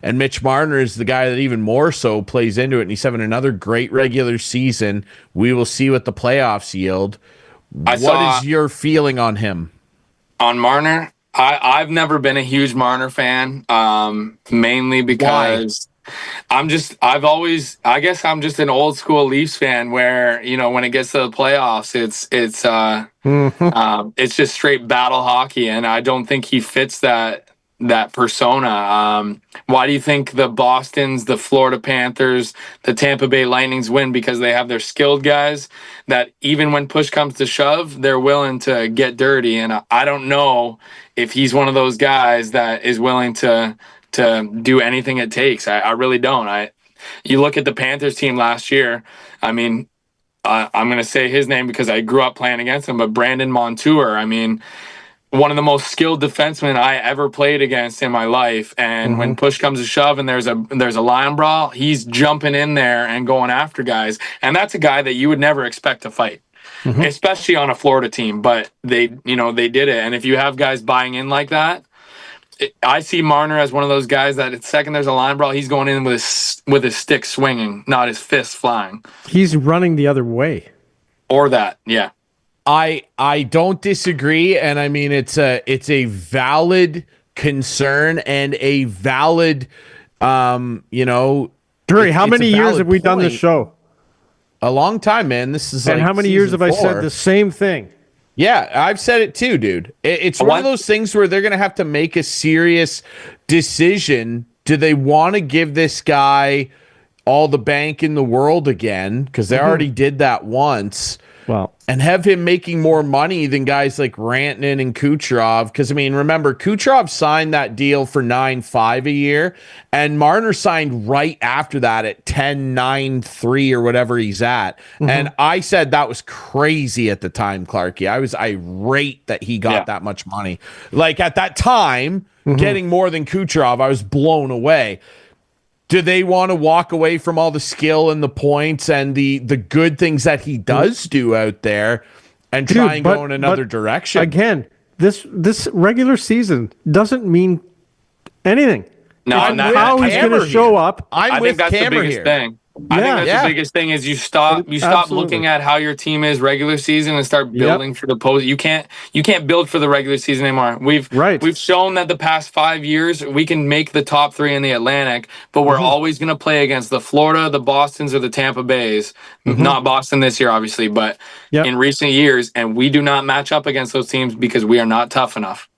And Mitch Marner is the guy that even more so plays into it. And he's having another great regular season. We will see what the playoffs yield. I What saw is your feeling on him? on Marner. I've never been a huge Marner fan, mainly Why? because I guess I'm just an old school Leafs fan where, when it gets to the playoffs, it's just straight battle hockey, and I don't think he fits that persona. Why do you think the Bostons, the Florida Panthers, the Tampa Bay Lightnings win? Because they have their skilled guys that even when push comes to shove, they're willing to get dirty. And I don't know if he's one of those guys that is willing to do anything it takes. I really don't. You look at the Panthers team last year. I mean, I'm going to say his name because I grew up playing against him, but Brandon Montour. I mean, one of the most skilled defensemen I ever played against in my life. And when push comes to shove and there's a line brawl, he's jumping in there and going after guys. And that's a guy that you would never expect to fight, especially on a Florida team. But they did it. And if you have guys buying in like that, I see Marner as one of those guys that the second there's a line brawl, he's going in with his stick swinging, not his fist flying. He's running the other way. Or that, yeah. I don't disagree, and I mean it's a valid concern and a valid Drury, how many years have we done this show? A long time, man. This is and like how many years have I said the same thing? Yeah, I've said it too, dude. It's one of those things where they're going to have to make a serious decision. Do they want to give this guy all the bank in the world again? Because they already did that once. Well, and have him making more money than guys like Rantanen and Kucherov. Because, I mean, remember, Kucherov signed that deal for $9.5 a year, and Marner signed right after that at $10.9 or whatever he's at. And I said that was crazy at the time, Clarky. I was irate that he got that much money. Like, at that time, getting more than Kucherov, I was blown away. Do they want to walk away from all the skill and the points and the good things that he does do out there and try and go in another direction? Again, this regular season doesn't mean anything. No, how he's going to show up. I think that's the biggest thing. I think that's the biggest thing is you stop looking at how your team is regular season and start building for the post. You can't build for the regular season anymore. We've shown that the past 5 years we can make the top 3 in the Atlantic, but we're always going to play against the Florida, the Bostons, or the Tampa Bays. Not Boston this year, obviously, but in recent years, and we do not match up against those teams because we are not tough enough.